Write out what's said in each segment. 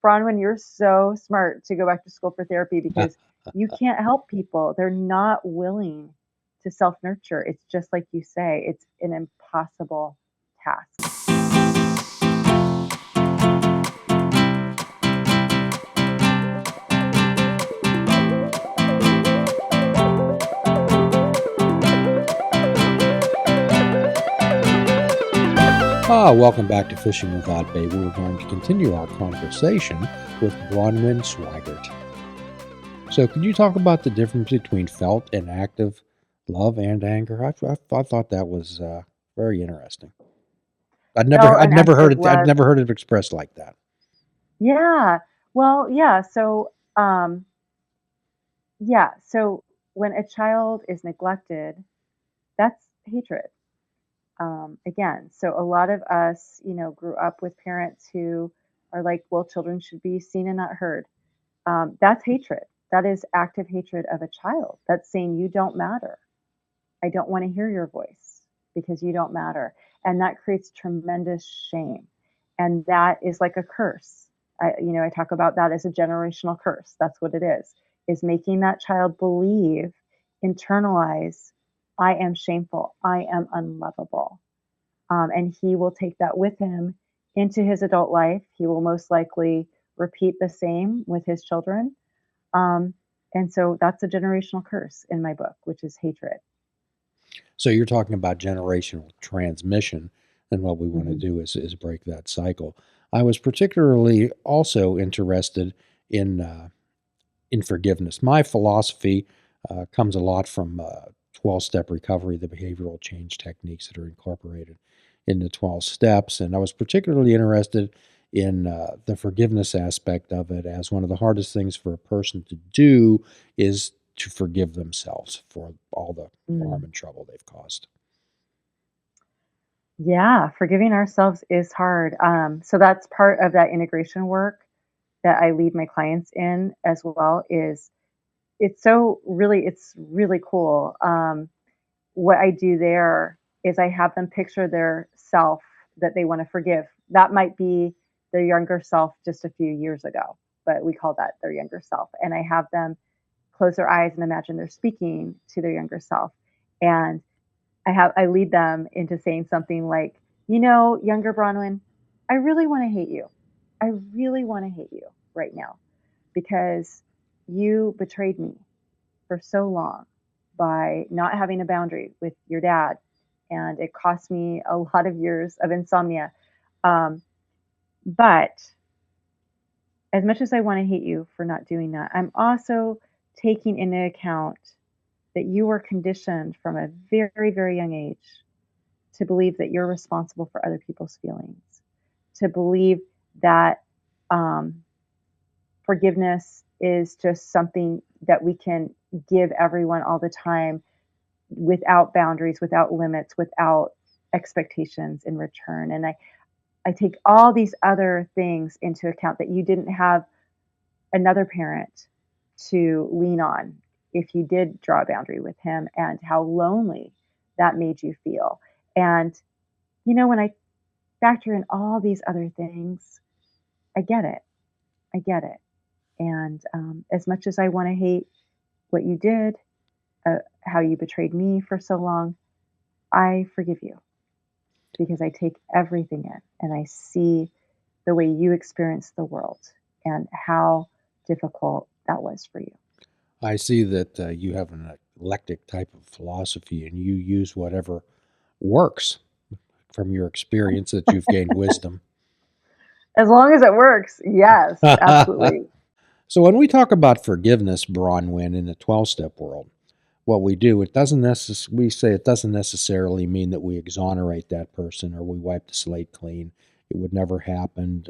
Bronwyn, you're so smart to go back to school for therapy because you can't help people. They're not willing to self nurture. It's just like you say, it's an impossible task. Welcome back to Fishing Without Bait. We're going to continue our conversation with Bronwyn Schweigerdt. So, could you talk about the difference between felt and active love and anger? I thought that was very interesting. Felt I'd and never heard active it. I'd love. never heard it expressed like that. Yeah. Well, yeah. So when a child is neglected, that's hatred. Again, so a lot of us, grew up with parents who are like, well, children should be seen and not heard. That's hatred. That is active hatred of a child. That's saying you don't matter. I don't want to hear your voice because you don't matter. And that creates tremendous shame. And that is like a curse. I talk about that as a generational curse. That's what it is making that child believe, internalize, I am shameful, I am unlovable. And he will take that with him into his adult life. He will most likely repeat the same with his children. Um, and so that's a generational curse in my book, which is hatred. So you're talking about generational transmission, and what we want to Mhm. do is break that cycle. I was particularly also interested in in forgiveness. My philosophy comes a lot from 12-step recovery, the behavioral change techniques that are incorporated in the 12 steps. And I was particularly interested in the forgiveness aspect of it, as one of the hardest things for a person to do is to forgive themselves for all the harm Mm. and trouble they've caused. Yeah, forgiving ourselves is hard. So that's part of that integration work that I lead my clients in as well. Is it's really cool. What I do there is I have them picture their self that they want to forgive. That might be their younger self just a few years ago, but we call that their younger self. And I have them close their eyes and imagine they're speaking to their younger self. And I lead them into saying something like, younger Bronwyn, I really want to hate you. I really want to hate you right now because you betrayed me for so long by not having a boundary with your dad. And it cost me a lot of years of insomnia. Um, but as much as I want to hate you for not doing that, I'm also taking into account that you were conditioned from a very, very young age to believe that you're responsible for other people's feelings, to believe that um, forgiveness is just something that we can give everyone all the time without boundaries, without limits, without expectations in return. And I take all these other things into account that you didn't have another parent to lean on if you did draw a boundary with him and how lonely that made you feel. And, when I factor in all these other things, I get it. I get it. And as much as I want to hate what you did, how you betrayed me for so long, I forgive you because I take everything in and I see the way you experience the world and how difficult that was for you. I see that you have an eclectic type of philosophy, and you use whatever works from your experience that you've gained wisdom. As long as it works, yes, absolutely. So when we talk about forgiveness, Bronwyn, in the 12-step world, what we do, we say it doesn't necessarily mean that we exonerate that person or we wipe the slate clean. It would never happen.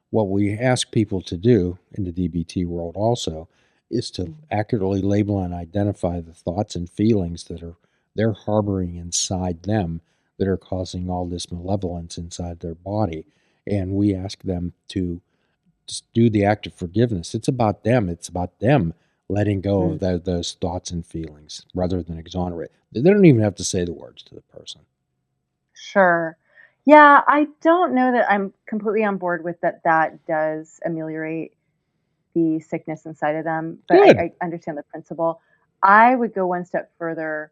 What we ask people to do in the DBT world also is to accurately label and identify the thoughts and feelings that they're harboring inside them that are causing all this malevolence inside their body. And we ask them to just do the act of forgiveness. It's about them. It's about them letting go of Mm, those thoughts and feelings rather than exonerate. They don't even have to say the words to the person. sure. Yeah, I don't know that I'm completely on board with that that does ameliorate the sickness inside of them, but Good. I understand the principle. I would go one step further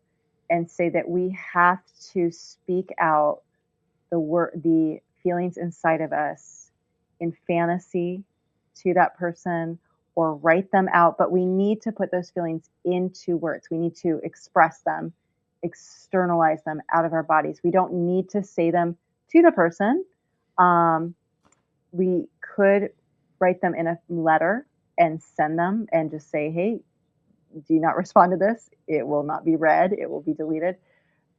and say that we have to speak out the feelings inside of us in fantasy to that person or write them out, but we need to put those feelings into words. We need to express them, externalize them out of our bodies. We don't need to say them to the person. Um, we could write them in a letter and send them and just say, hey, do not respond to this. It will not be read, it will be deleted.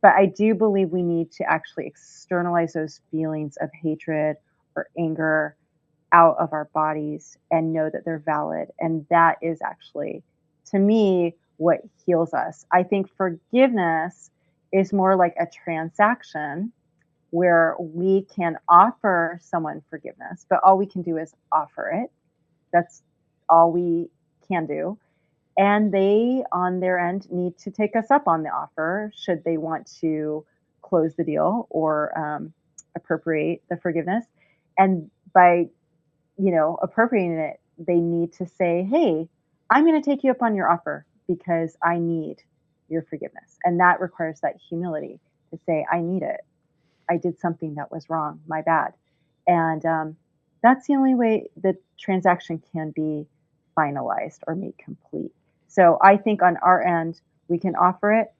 But I do believe we need to actually externalize those feelings of hatred or anger out of our bodies and know that they're valid. And that is actually, to me, what heals us. I think forgiveness is more like a transaction where we can offer someone forgiveness, but all we can do is offer it. That's all we can do. And they, on their end, need to take us up on the offer should they want to close the deal or appropriate the forgiveness. And by, appropriating it, they need to say, hey, I'm going to take you up on your offer because I need your forgiveness. And that requires that humility to say, I need it. I did something that was wrong, my bad. And that's the only way the transaction can be finalized or made complete. So I think on our end, we can offer it,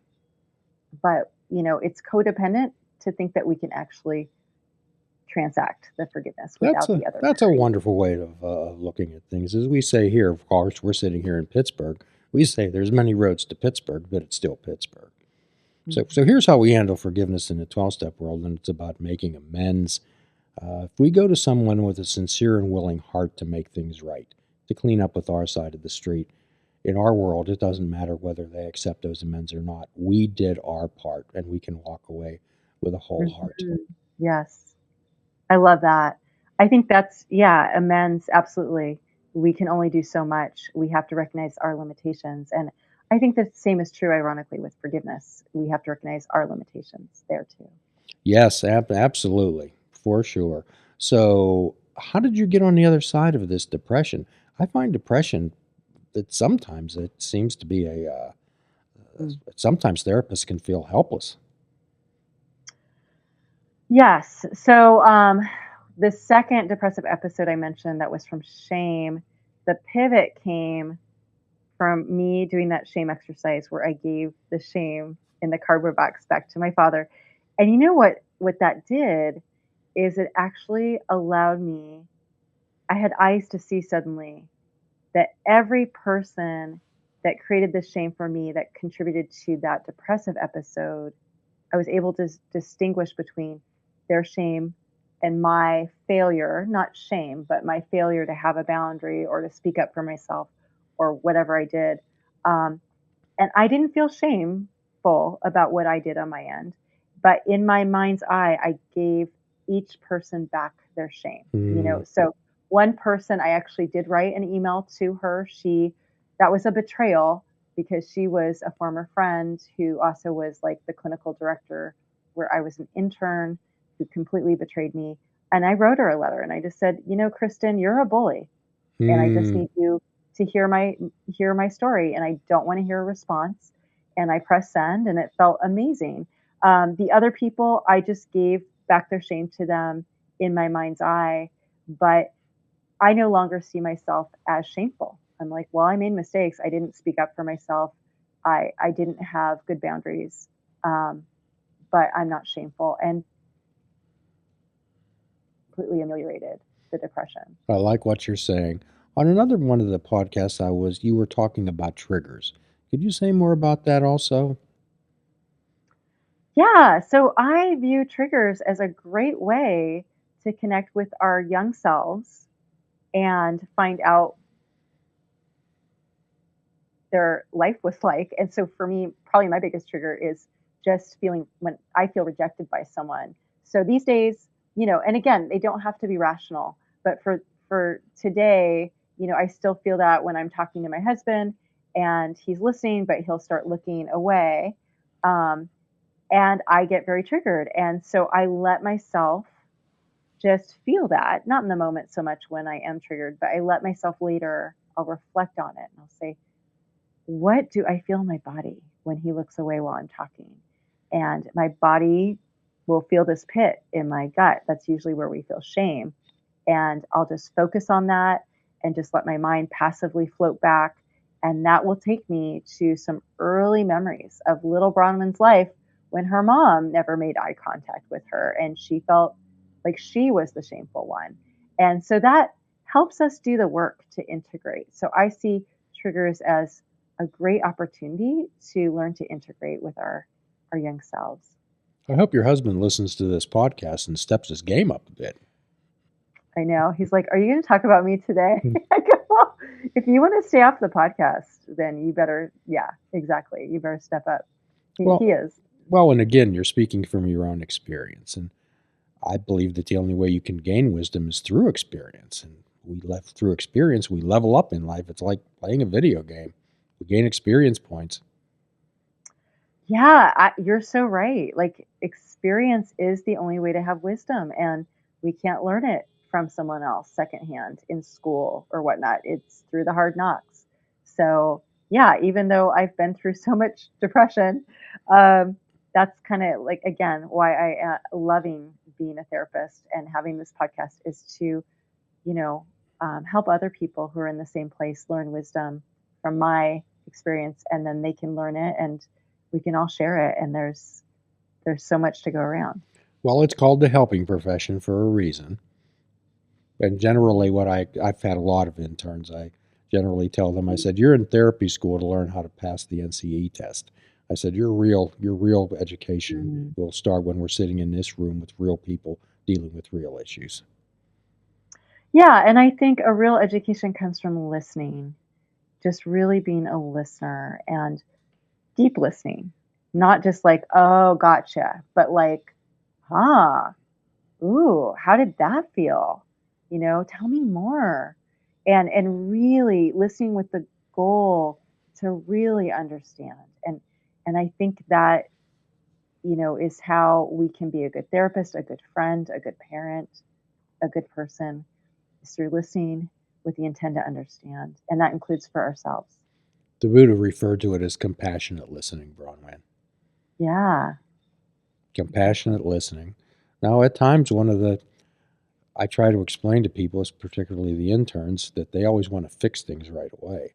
but it's codependent to think that we can actually transact the forgiveness That's without a the other that's a party. wonderful way of looking at things. As we say here, of course, we're sitting here in Pittsburgh. We say there's many roads to Pittsburgh, but it's still Pittsburgh. So Mhm. here's how we handle forgiveness in the 12-step world, and it's about making amends. If we go to someone with a sincere and willing heart to make things right, to clean up with our side of the street, in our world, it doesn't matter whether they accept those amends or not. We did our part, and we can walk away with a whole heart. Mhm. Yes. I love that. I think that's yeah, amends, absolutely. We can only do so much. We have to recognize our limitations, and I think the same is true, ironically, with forgiveness. We have to recognize our limitations there too. Yes, absolutely, for sure. So, how did you get on the other side of this depression? I find depression that sometimes it seems to be Mm. sometimes therapists can feel helpless. Yes. So, the second depressive episode I mentioned that was from shame, the pivot came from me doing that shame exercise where I gave the shame in the cardboard box back to my father. And you know what that did is it actually allowed me I had eyes to see suddenly that every person that created this shame for me that contributed to that depressive episode, I was able to distinguish between their shame and my failure, not shame, but my failure to have a boundary or to speak up for myself or whatever I did. Um, and I didn't feel shameful about what I did on my end. But in my mind's eye, I gave each person back their shame. Hmm. So one person I actually did write an email to her. That was a betrayal because she was a former friend who also was like the clinical director where I was an intern who completely betrayed me. And I wrote her a letter and I just said, Kristen, you're a bully and I just Hmm. need you to hear my story, and I don't want to hear a response. And I pressed send, and it felt amazing. The other people, I just gave back their shame to them in my mind's eye, but I no longer see myself as shameful. I'm like, well, I made mistakes. I didn't speak up for myself. I didn't have good boundaries, um, but I'm not shameful and completely ameliorated the depression. I like what you're saying. On another one of the podcasts you were talking about triggers. Could you say more about that also? Yeah, so I view triggers as a great way to connect with our young selves and find out their life was like. And so for me, probably my biggest trigger is just feeling when I feel rejected by someone. So these days, and again, they don't have to be rational, but for today, I still feel that when I'm talking to my husband and he's listening, but he'll start looking away. Um, and I get very triggered. And so I let myself just feel that, not in the moment so much when I am triggered, but I let myself later, I'll reflect on it and I'll say, what do I feel in my body when he looks away while I'm talking? And my body will feel this pit in my gut. That's usually where we feel shame. And I'll just focus on that and just let my mind passively float back. And that will take me to some early memories of little Bronwyn's life when her mom never made eye contact with her and she felt like she was the shameful one. And so that helps us do the work to integrate. So I see triggers as a great opportunity to learn to integrate with our young selves. I hope your husband listens to this podcast and steps his game up a bit. I know. He's like, "Are you going to talk about me today?" I go, "Well, if you want to stay off the podcast, then you better, yeah, exactly. You better step up." He Well, is. well, and again, you're speaking from your own experience, and I believe that the only way you can gain wisdom is through experience. And through experience, we level up in life. It's like playing a video game. We gain experience points. Yeah, you're so right. Like experience is the only way to have wisdom, and we can't learn it from someone else secondhand in school or whatnot. It's through the hard knocks. So yeah, even though I've been through so much depression, um, that's kind of like again why I loving being a therapist and having this podcast is to you know, help other people who are in the same place learn wisdom from my experience, and then they can learn it, and we can all share it. And there's so much to go around. Well, it's called the helping profession for a reason. And generally, I've had a lot of interns. I generally tell them, I said, you're in therapy school to learn how to pass the NCE test. I said, your real education Mm. will start when we're sitting in this room with real people dealing with real issues. Yeah, and I think a real education comes from listening, just really being a listener and deep listening, not just like, oh, gotcha, but like, huh, ooh, how did that feel? Tell me more. And really listening with the goal to really understand. And I think that, is how we can be a good therapist, a good friend, a good parent, a good person, is through listening with the intent to understand. And that includes for ourselves. The Buddha referred to it as compassionate listening, Bronwyn. Yeah, exactly. Compassionate listening. Now, at times, I try to explain to people, particularly the interns, that they always want to fix things right away.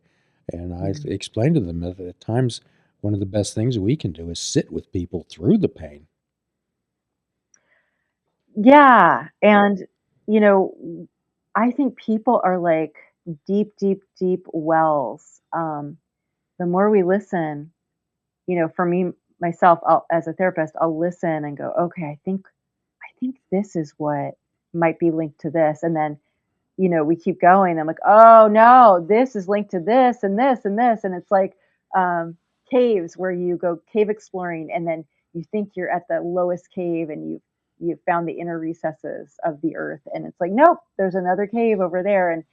And I Mm. explain to them that at times, one of the best things we can do is sit with people through the pain. Yeah. And, you know, I think people are like deep, deep, deep wells. The more we listen, for me myself, as a therapist, I'll listen and go, okay, I think this is what might be linked to this, and then we keep going. I'm like, oh no, this is linked to this and this and this, and it's like um, caves where you go cave exploring, and then you think you're at the lowest cave, and you've found the inner recesses of the earth, and it's like, nope, there's another cave over there, and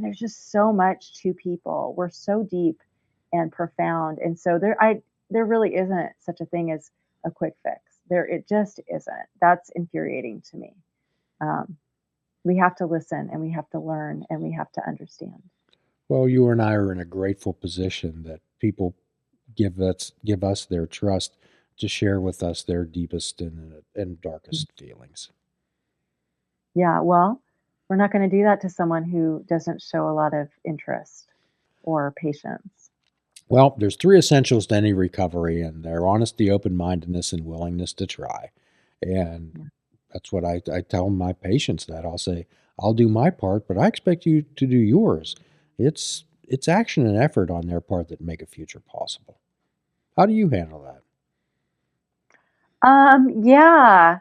there's just so much to people. We're so deep and profound, and so there really isn't such a thing as a quick fix. It just isn't. That's infuriating to me. Um, we have to listen and we have to learn and we have to understand. Well, you and I are in a grateful position that people give us their trust to share with us their deepest and darkest feelings. Yeah, well, we're not going to do that to someone who doesn't show a lot of interest or patience. Well, there's three essentials to any recovery, and they're honesty, open mindedness, and willingness to try. And Yeah. that's what I tell my patients that I'll say, I'll do my part, but I expect you to do yours. It's action and effort on their part that make a future possible. How do you handle that? Yeah.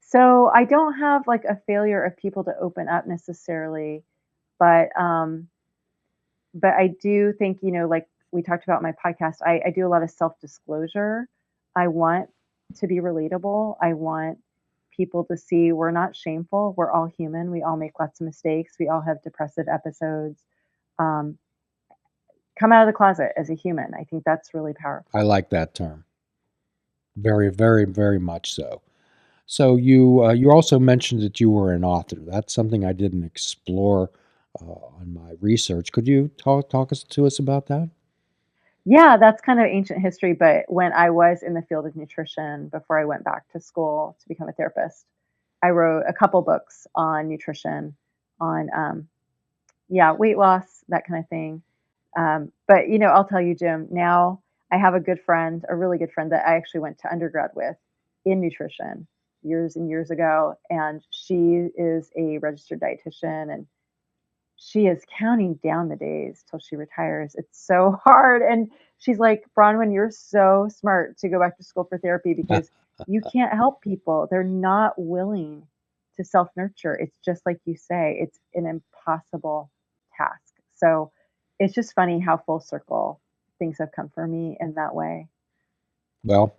So I don't have like a failure of people to open up necessarily, but I do think, like we talked about in my podcast, I do a lot of self-disclosure. I want to be relatable. I want people to see we're not shameful. We're all human. We all make lots of mistakes. We all have depressive episodes. Um, come out of the closet as a human. I think that's really I powerful. like that term. Very, very, very much so. So you also mentioned that you were an author. That's something I didn't explore on my research. Could you talk us to us about that? Yeah, that's kind of ancient history, but when I was in the field of nutrition before I went back to school to become a therapist, I wrote a couple books on nutrition, on yeah, weight loss, that kind of thing. But I'll tell you, Jim, now I have a good friend, a really good friend that I actually went to undergrad with in nutrition years and years ago, and she is a registered dietitian, and she is counting down the days till she retires. It's so hard. And she's like, Bronwyn, you're so smart to go back to school for therapy because you can't help people. They're not willing to self nurture. It's just like you say, it's an impossible task. So it's just funny how full circle things have come for me in that way. Well,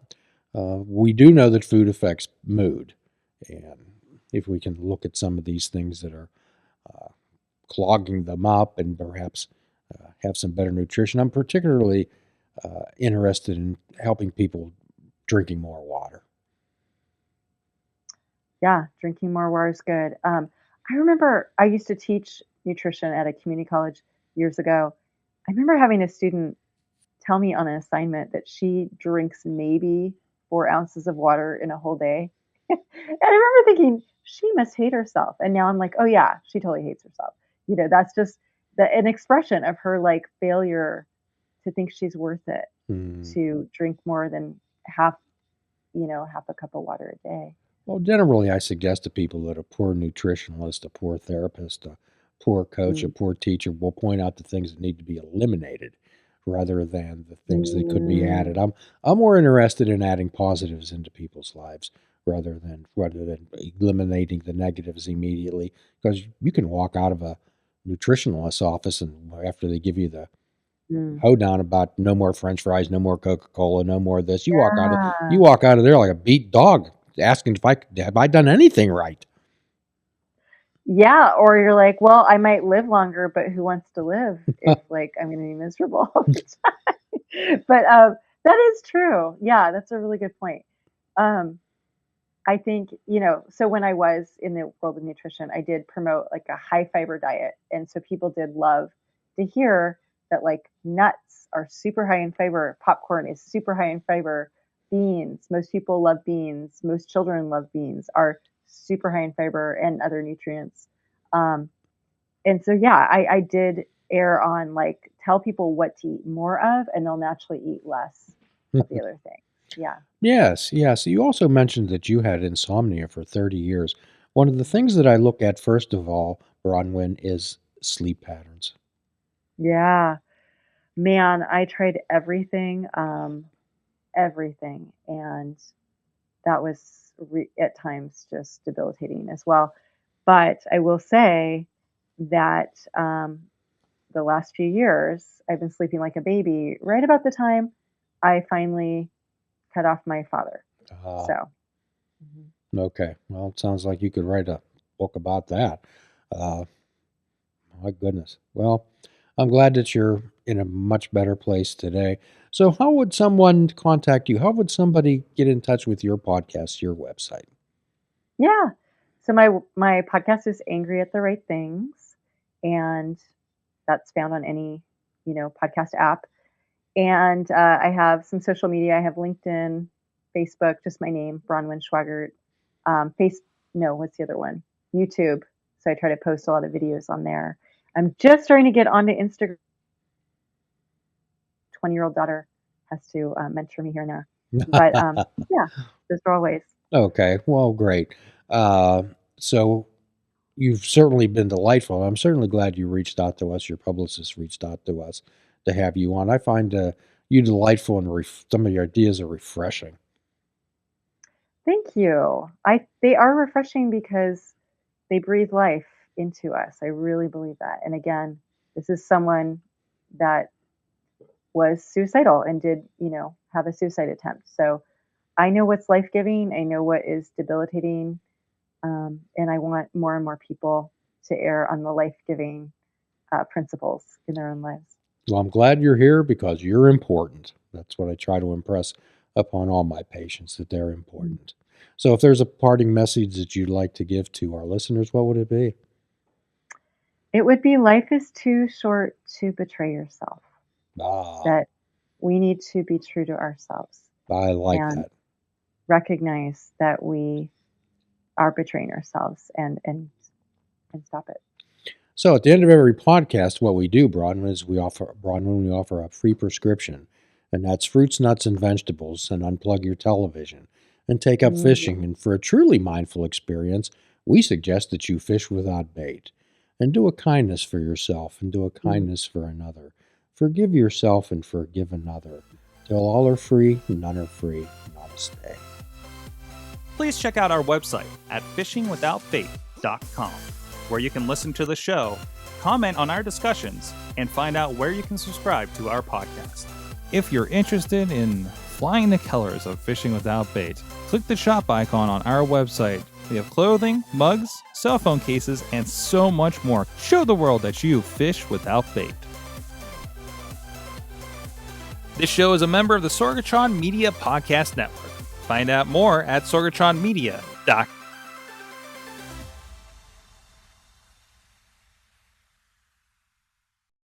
we do know that food affects mood, and if we can look at some of these things that are uh, clogging them up and perhaps have some better nutrition, I'm particularly interested in helping people drinking more water. Yeah, drinking more water is good. I remember I used to teach nutrition at a community college years ago. I remember having a student tell me on an assignment that she drinks maybe 4 ounces of water in a whole day. And I remember thinking, she must hate herself. And now I'm like, oh, yeah, she totally hates herself. That's just an expression of her like failure to think she's worth it Hmm. to drink more than half a cup of water a day. Well, generally, I suggest to people that a poor nutritionist, a poor therapist, a poor coach, a Mm. poor teacher will point out the things that need to be eliminated rather than the things that could be Mm. added. I'm more interested in adding positives into people's lives rather than eliminating the negatives immediately. Because you can walk out of a nutritionalist's office and after they give you the Mm. hoedown about no more French fries, no more Coca-Cola, no more of this. You Yeah. walk out of there like a beat dog, asking if I have I done anything right. Yeah, or you're like, "Well, I might live longer, but who wants to live if, like, I'm gonna be miserable all the time?" But, that is true. Yeah, that's a really good point. Um, I think, so when I was in the world of nutrition, I did promote, like, a high fiber diet, and so people did love to hear that, like, nuts are super high in fiber, popcorn is super high in fiber, beans, most people love beans, most children love beans, are super high in fiber and other nutrients. Um, and so, yeah, I did err on, like, tell people what to eat more of, and they'll naturally eat less of the other things. Yeah. Yes, yes. You also mentioned that you had insomnia for 30 years. One of the things that I look at first of all, Bronwyn, is sleep patterns. Yeah. Man, I tried everything, everything, and that was at times just debilitating as well. But I will say that the last few years, I've been sleeping like a baby right about the time I finally cut off my father. Uh, So, mhm. okay. Well, it sounds like you could write a book about that. Uh, My goodness. Well, I'm glad that you're in a much better place today. So, how would someone contact you? How would somebody get in touch with your podcast, your website? Yeah. So my podcast is Angry at the Right Things, and that's found on any podcast app. And I have some social media. I have LinkedIn, Facebook, just my name, Bronwyn Schweigerdt. Face, no, what's the other one? YouTube. So I try to post a lot of videos on there. I'm just starting to get onto Instagram. 20-year-old daughter has to mentor me here and there. But yeah, those are all ways. Okay, well, great. Uh, so, you've certainly been delightful. I'm certainly glad you reached out to us. Your publicist reached out to us to have you on. I find you delightful and some of your ideas are refreshing. Thank you. They are refreshing because they breathe life into us. I really believe that. And again, this is someone that was suicidal and did, have a suicide attempt. So I know what's life giving. I know what is debilitating. And I want more and more people to err on the life giving principles in their own lives. Well, I'm glad you're here because you're important. That's what I try to impress upon all my patients that they're important. So if there's a parting message that you'd like to give to our listeners, what would it be? It would be life is too short to betray yourself, Ah, that we need to be true to ourselves I like and that. recognize that we are betraying ourselves and stop it. So at the end of every podcast, what we do, Bronwyn, is we offer a free prescription, and that's fruits, nuts, and vegetables, and unplug your television and take up Mm, fishing. And for a truly mindful experience, we suggest that you fish without bait and do a kindness for yourself and do a mm. kindness for another. Forgive yourself and forgive another. Till all are free, none are free. Namaste. Please check out our website at fishingwithoutbait.com, where you can listen to the show, comment on our discussions, and find out where you can subscribe to our podcast. If you're interested in flying the colors of Fishing Without Bait, click the shop icon on our website. We have clothing, mugs, cell phone cases, and so much more. Show the world that you fish without bait. This show is a member of the Sorgatron Media Podcast Network. Find out more at sorgatronmedia.com.